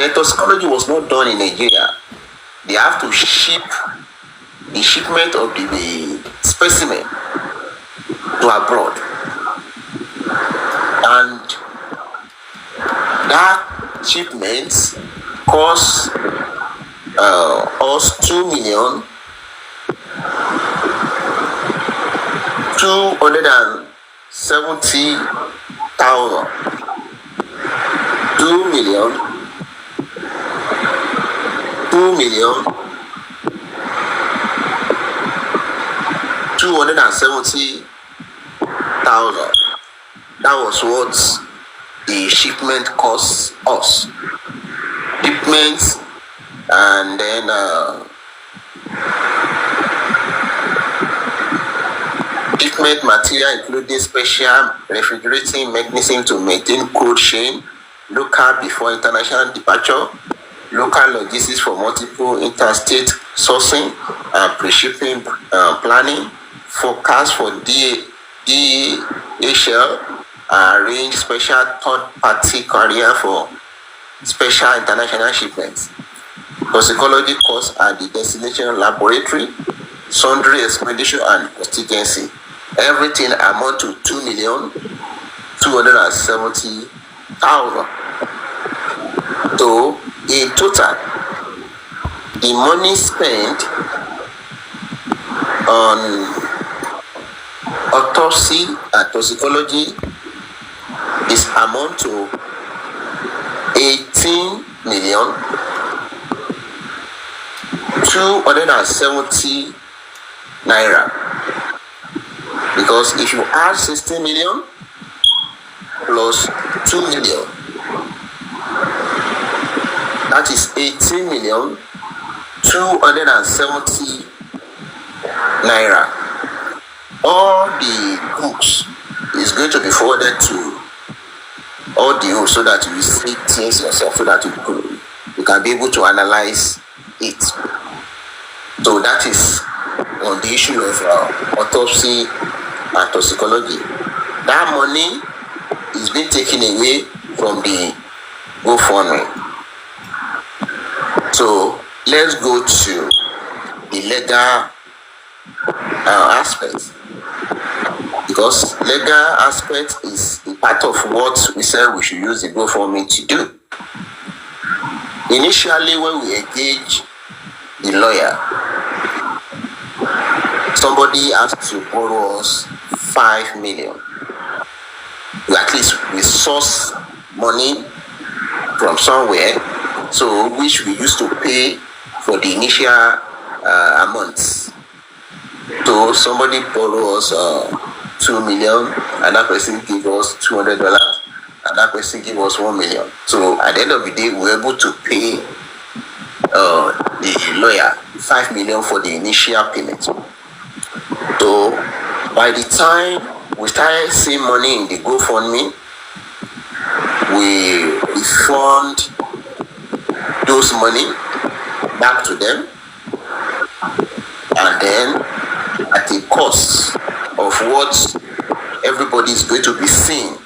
toxicology was not done in Nigeria. They have to ship the shipment of the specimen to abroad. And that shipment cost us 2,270,000. 2,270,000. That was what the shipment cost us. Shipments and then shipment material including special refrigerating mechanism to maintain cold chain, local before international departure, local logistics for multiple interstate sourcing and pre-shipping planning, forecast for DHL, arrange special third-party carrier for special international shipments. Toxicology costs at the destination laboratory, sundry expenditure and contingency. Everything amount to 2,270,000. So in total, the money spent on autopsy and toxicology is amount to 18,270,000 naira. Because if you add 60 million plus 2 million, that is 18,270,000 naira. All the books is going to be forwarded to audio so that you see things yourself, so that you can be able to analyze it. So that is on the issue of autopsy and toxicology. That money is being taken away from the GoFundMe. So let's go to the legal aspect, because legal aspect is a part of what we said we should use the GoFundMe to do. Initially, when we engage the lawyer, somebody asked to borrow us 5 million. At least we source money from somewhere, so which we used to pay for the initial amounts. So somebody borrow us 2 million, and that person give us $200, and that person give us 1 million. So at the end of the day, we were able to pay the lawyer 5 million for the initial payment. So by the time we started seeing money in the GoFundMe, we refund those money back to them, and then at the cost of what everybody is going to be seeing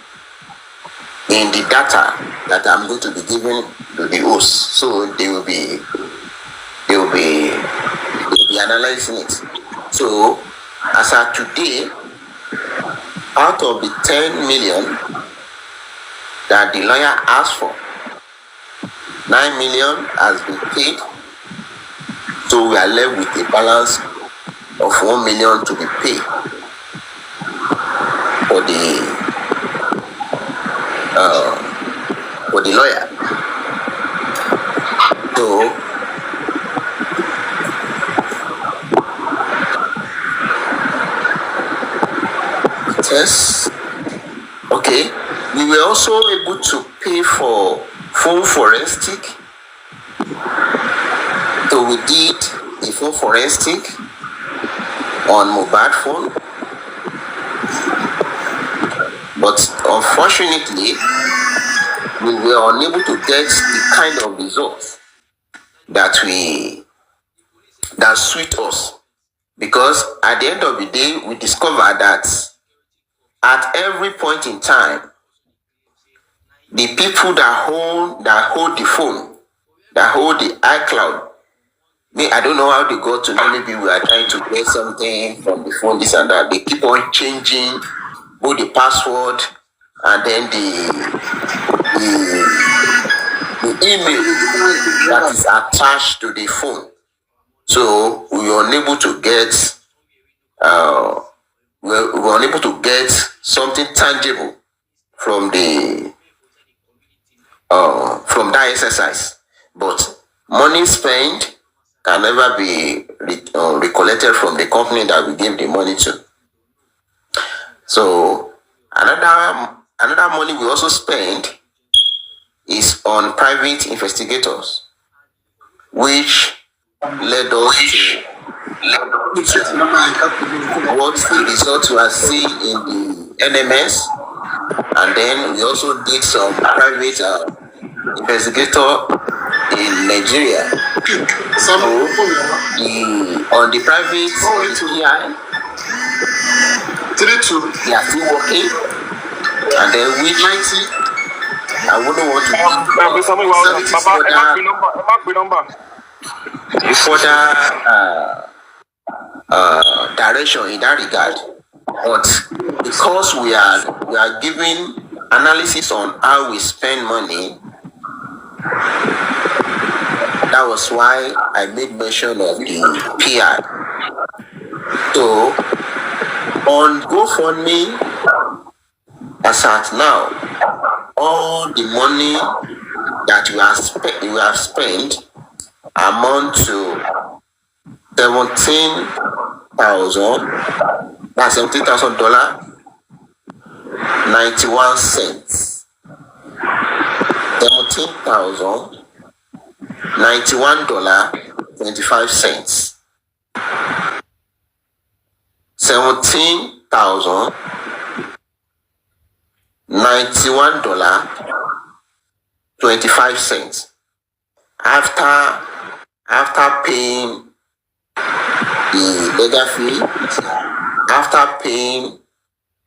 in the data that I'm going to be giving to the host. So they will be analyzing it. So as of today, out of the 10 million that the lawyer asked for, 9 million has been paid. So we are left with a balance of 1 million to be paid for the lawyer. So yes, okay. We were also able to pay for phone forensic. So we did a phone forensic on Mohbad phone, but unfortunately, we were unable to get the kind of results that suit us, because at the end of the day, we discovered that at every point in time, the people that hold the phone that hold the iCloud. I don't know how they got to know. Maybe we are trying to get something from the phone, this and that. They keep on changing both the password and then the email that is attached to the phone. So we were unable to get we were unable to get something tangible from that exercise. But money spent can never be recollected from the company that we gave the money to. So another money we also spend is on private investigators, which led us to what the results we are seeing in the NMS, and then we also did some private investigator in Nigeria. So on the private PI, they are still working, and then which I wouldn't want to further direction in that regard, but because we are giving analysis on how we spend money, that was why I made mention of the PI. So on GoFundMe, as at now, all the money that we have spent amount to 17,000. That's $17,000, 91 cents. 17,000, $91.25. 17,000, $91.25. After paying the legal fee, after paying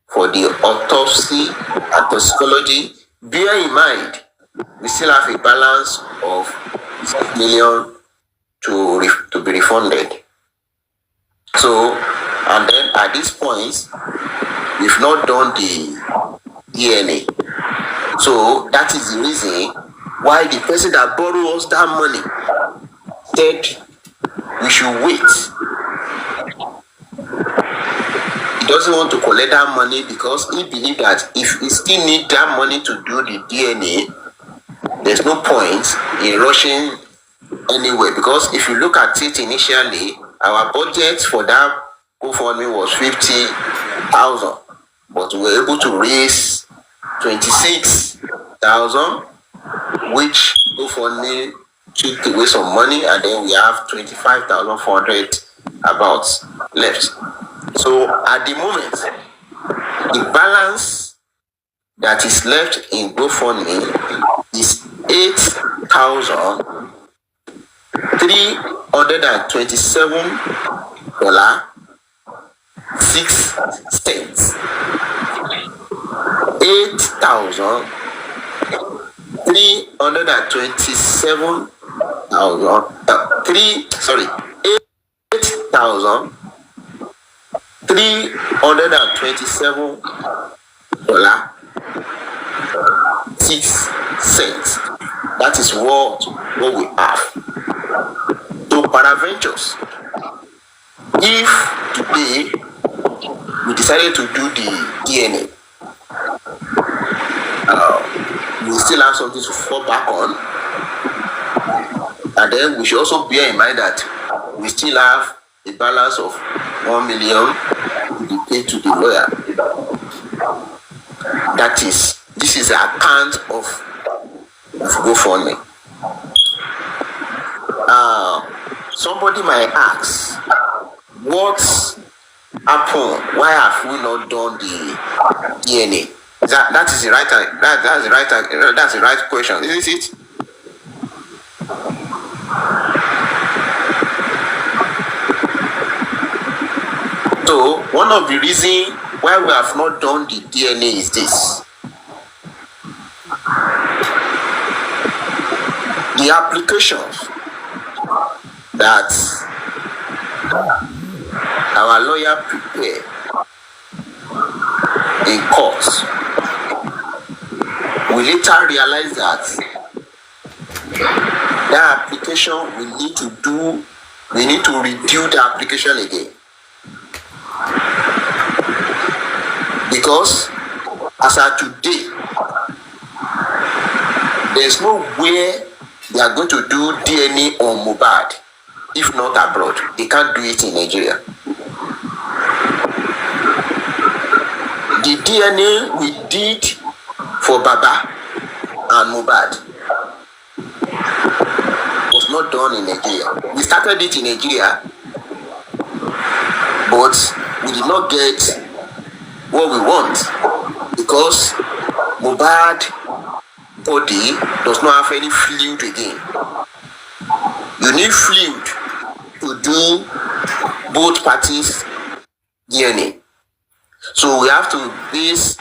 for the autopsy and toxicology, bear in mind we still have a balance of 6 million to be refunded. So, and then at this point, we've not done the DNA. So that is the reason why the person that borrowed us that money said we should wait. He doesn't want to collect that money because he believes that if he still need that money to do the DNA, there's no point in rushing anywhere. Because if you look at it initially, our budget for that GoFundMe was 50,000, but we were able to raise 26,000, which GoFundMe took away some money, and then we have 25,400 about left. So at the moment, the balance that is left in GoFundMe is $8,327.06. $8,327.06. That is what we have. So peradventures, if today we decided to do the DNA, we still have something to fall back on, and then we should also bear in mind that we still have a balance of 1 million to be paid to the lawyer. This is the account of GoFundMe. Somebody might ask, what's happened? Why have we not done the DNA? That's the right question, isn't it? So one of the reasons why we have not done the DNA is this. The applications that our lawyer prepared in court, we later realized that application we need to redo the application again. Because as of today, there's no way they are going to do DNA on Mohbad, if not abroad. They can't do it in Nigeria. The DNA we did for Baba and Mohbad was not done in Nigeria. We started it in Nigeria, but we did not get what we want because Mohbad body does not have any fluid again. You need fluid to do both parties DNA. So we have to base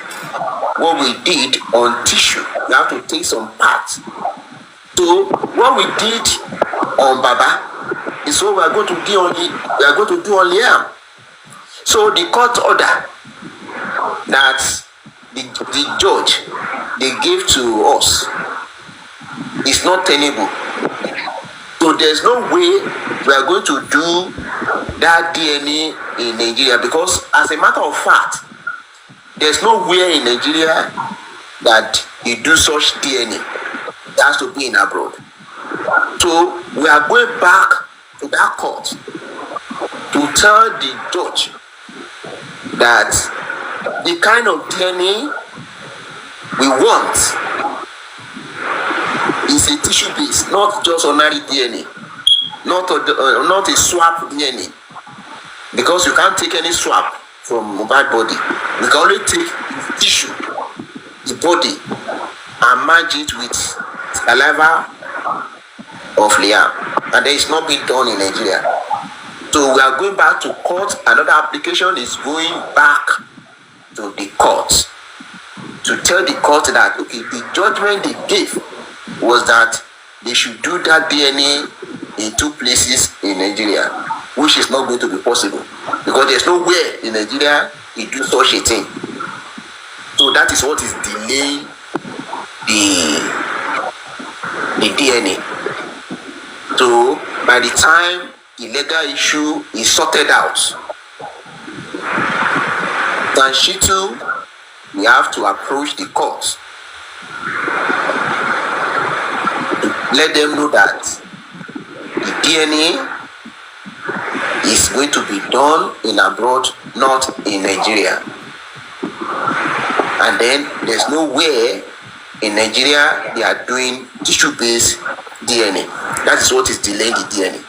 what we did on tissue. We have to take some parts. So what we did on Baba is what we are going to do on Liam. So the court order that the judge they gave to us is not tenable. So there's no way we are going to do that DNA in Nigeria because as a matter of fact, there's nowhere in Nigeria that you do such DNA. It has to be in abroad. So we are going back to that court to tell the judge that the kind of DNA we want is a tissue base, not just ordinary DNA, not a swap DNA, because you can't take any swap from Mohbad body. We can only take the tissue, the body, and merge it with saliva of Liam, and there is not being done in Nigeria. So we are going back to court. Another application is going back to the court to tell the court that okay, the judgment they gave was that they should do that DNA in 2 places in Nigeria, which is not going to be possible because there's nowhere in Nigeria you do such a thing. So that is what is delaying the DNA. So by the time the legal issue is sorted out, Tanshitu, we have to approach the court to let them know that the DNA is going to be done in abroad, not in Nigeria. And then there's no way in Nigeria they are doing tissue-based DNA. That is what is delaying the DNA.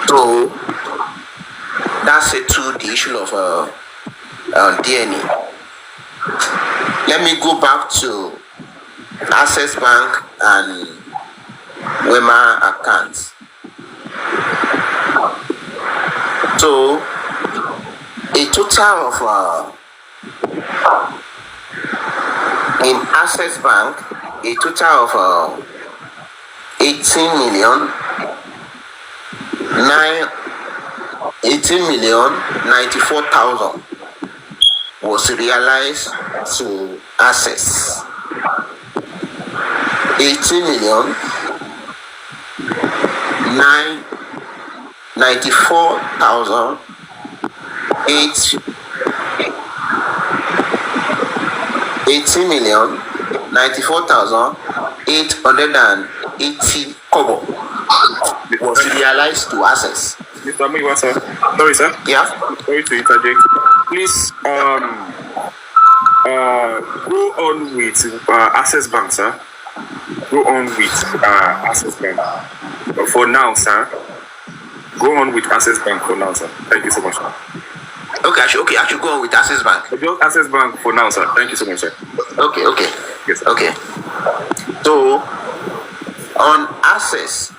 So that's it to the issue of DNA. Let me go back to Access Bank and Wema accounts. So a total of in Access Bank, a total of 18,094,000 was realized to Access. 18,994,000 18,094,880 kobo was realized to Access. Mr. Muyiwa, sir. Sorry, sir. Yeah. Sorry to interject. Please, go on with Access Bank, sir. Go on with Access Bank. For now, sir. Go on with Access Bank for now, sir. Thank you so much, sir. Okay, I should go on with Access Bank. Just Access Bank for now, sir. Thank you so much, sir. Okay. Yes, sir. Okay. So on Access,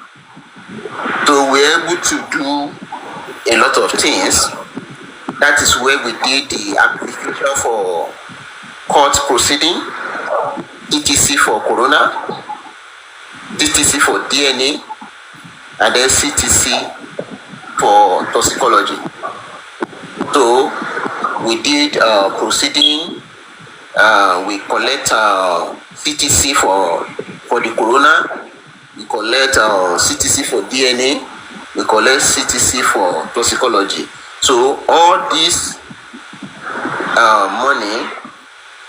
so we're able to do a lot of things. That is where we did the application for court proceeding. TTC for corona, TTC for DNA, and then CTC for toxicology. So we did proceeding. We collect CTC for the corona. We collect CTC for DNA. We collect CTC for toxicology. So all this money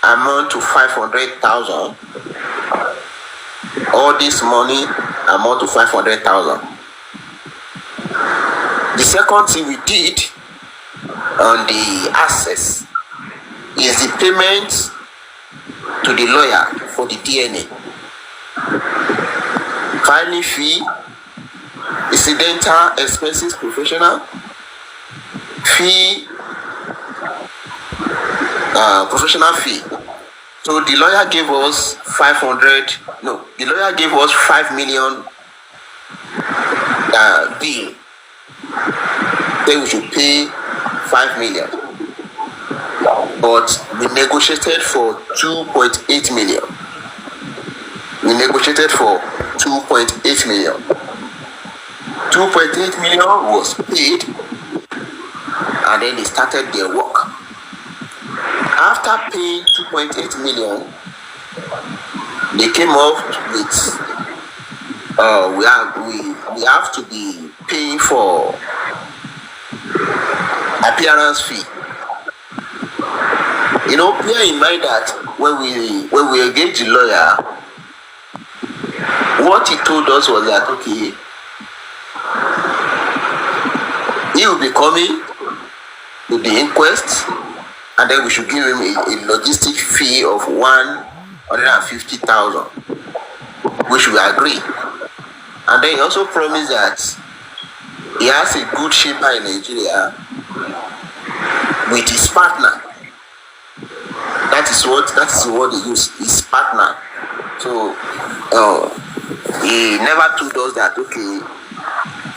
amount to 500,000. All this money amount to 500,000. The second thing we did on the access is the payment to the lawyer for the DNA. Filing fee, incidental expenses, professional fee, professional fee. So the lawyer gave us 5 million bill. Then we should pay 5 million. But we negotiated for 2.8 million. We negotiated for 2.8 million. 2.8 million was paid, and then they started their work. After paying 2.8 million, they came up with we have to be paying for appearance fee. You know, bear in mind that when we engaged the lawyer, what he told us was that okay, he will be coming to the inquest, and then we should give him a logistic fee of 150,000, which we agree. And then he also promised that he has a good shaper in Nigeria with his partner. That is what they use, his partner. So he never told us that okay,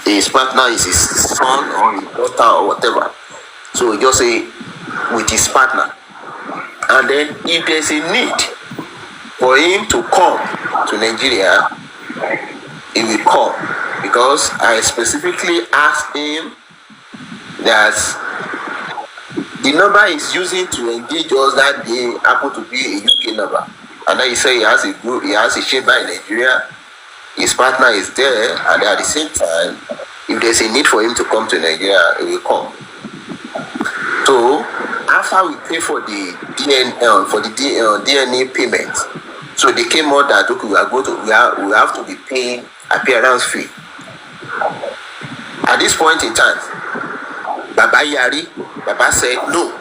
his partner is his son or his daughter or whatever. So he just say with his partner. And then if there's a need for him to come to Nigeria, he will come, because I specifically asked him that the number he's using to engage us that day happened to be a UK number. And then he said he has a chamber in Nigeria, his partner is there, and at the same time, if there's a need for him to come to Nigeria, he will come. So after we pay for the DNA payment, so they came out that okay, we have to be paying appearance fee. At this point in time, Baba said no.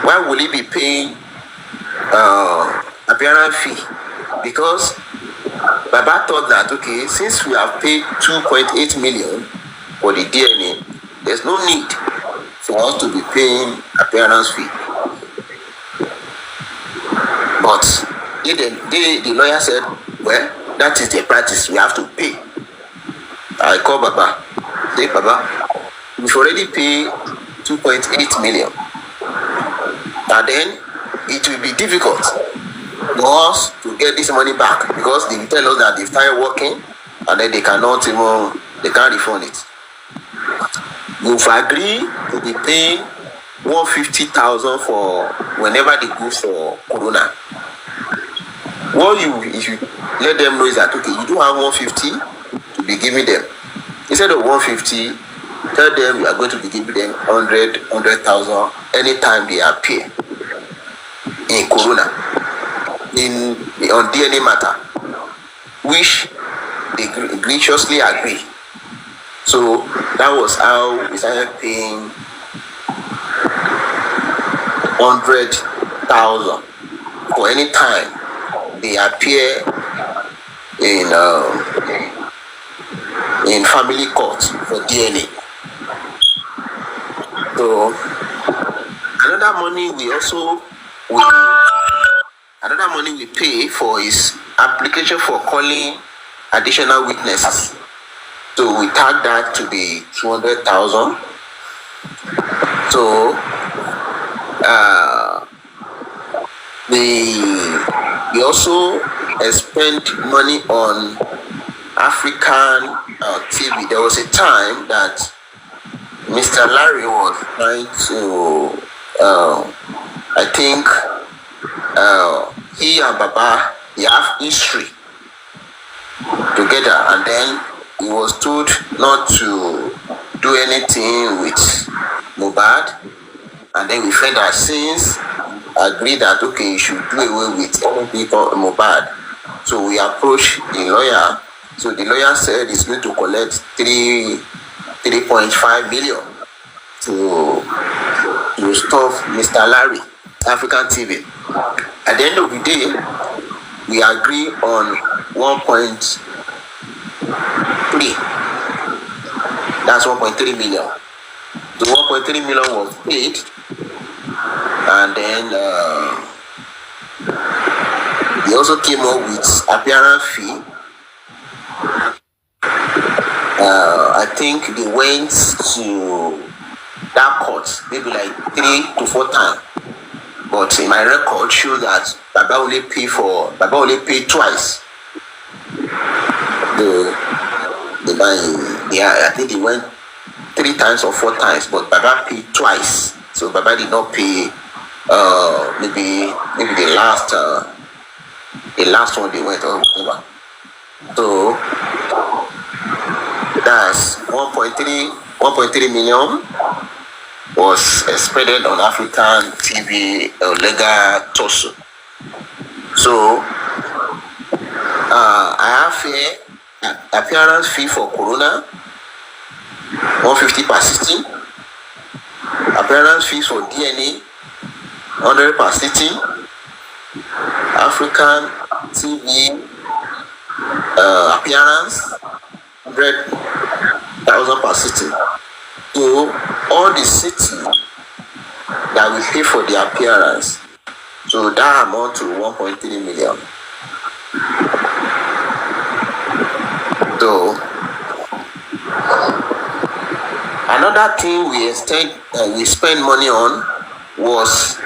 Why will he be paying appearance fee? Because Baba thought that okay, since we have paid 2.8 million for the DNA, there's no need for us to be paying appearance fee. But the lawyer said, well, that is the practice, we have to pay. I call Baba. Say, Baba, we've already paid 2.8 million. And then it will be difficult for us to get this money back, because they tell us that they've started working and then they can't refund it. We've agreed to be paying 150,000 for whenever they go for corona. If you let them know is that okay, you do have 150 to be giving them. Instead of 150, tell them you are going to be giving them 100,000 anytime they appear in corona, on DNA matter, which they graciously agree. So that was how we started paying 100,000 for any time they appear in family court for DNA. So another money we pay for is application for calling additional witnesses. So we tag that to be 200,000. So We also spent money on African TV. There was a time that Mr. Larry was trying to, I think, he and Baba, they have history together, and then he was told not to do anything with Mohbad, and then we felt that since agreed that okay, you should do away with anything called Mohbad. So we approached the lawyer. So the lawyer said he's going to collect 3.5 million to stop Mr. Larry, African TV. At the end of the day, we agree on 1.3. That's 1.3 million. The 1.3 million was paid, and then they also came up with appearance fee. I think they went to that court maybe like 3 to 4 times. But in my record show that Baba only paid twice. I think they went 3 times or 4 times, but Baba paid twice. So Baba did not pay maybe the last one they went or whatever. So that's 1.3 million was expended on African TV legal torso. So I have here appearance fee for Corona, 150 per sitting. Appearance fees for DNA, 100 per sitting. African TV appearance, 100,000 per sitting. So all the sitting that we pay for the appearance, so that amount to 1.3 million. So another thing we spend money on was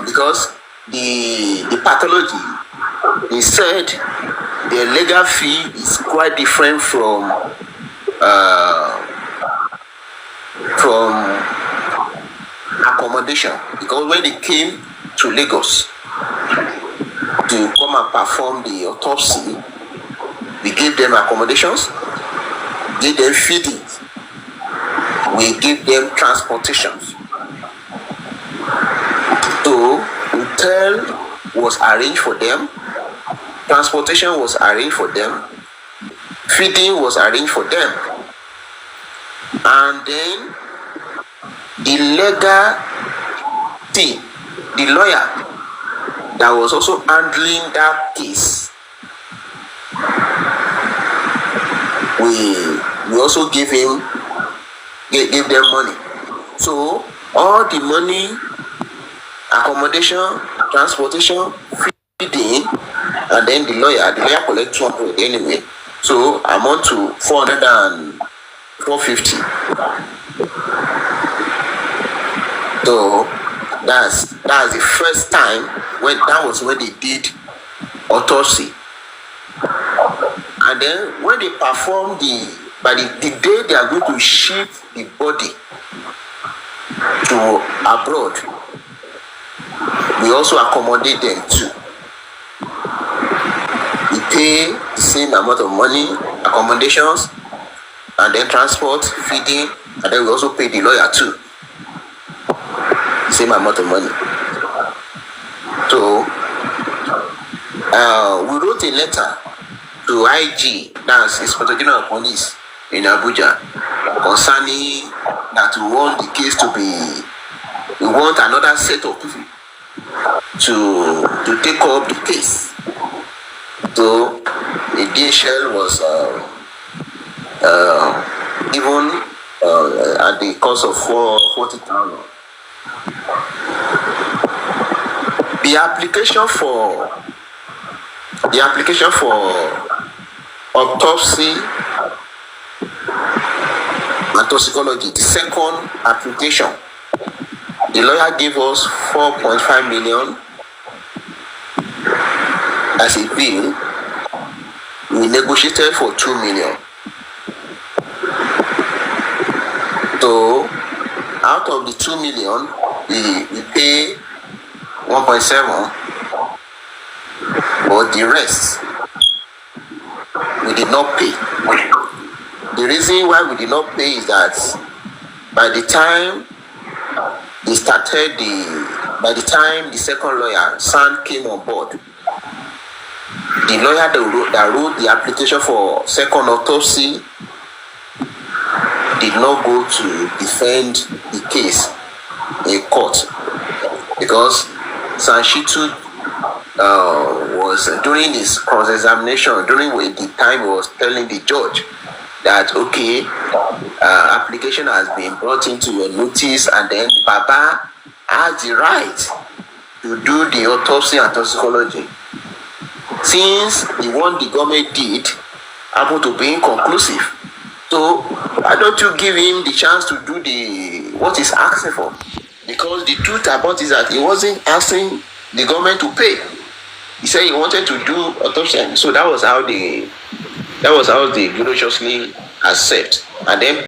because the pathology, they said the legal fee is quite different from accommodation, because when they came to Lagos to come and perform the autopsy, we gave them accommodations, gave them feeding, we give them transportations. So hotel was arranged for them, transportation was arranged for them, feeding was arranged for them, and then the legal team, the lawyer that was also handling that case, we also gave them money. So all the money, accommodation, transportation, feeding, and then the lawyer collect 200 anyway. So amount to 450. So that's the first time when they did autopsy. And then when they perform by the day they are going to ship the body to abroad, we also accommodate them too. We pay the same amount of money, accommodations, and then transport, feeding, and then we also pay the lawyer too. The same amount of money. So we wrote a letter to IG, that's Inspector General of Police in Abuja, concerning that we want the case to be, we want another set of people to take up the case. So the DHL was given at the cost of 40,000. The application for autopsy and toxicology, the second application, The lawyer gave us 4.5 million as a bill. We negotiated for 2 million. So out of the 2 million, we pay 1.7, but the rest we did not pay. The reason why we did not pay is that by the time the second lawyer, San, came on board, the lawyer that wrote the application for second autopsy did not go to defend the case in court, because Sanshitu was during his cross-examination, during the time he was telling the judge that okay, application has been brought into your notice, and then Baba has the right to do the autopsy and toxicology. Since the one the government did happened to be inconclusive, so why don't you give him the chance to do what he's asking for? Because the truth about it is that he wasn't asking the government to pay. He said he wanted to do autopsy, so that was how they graciously accept. And then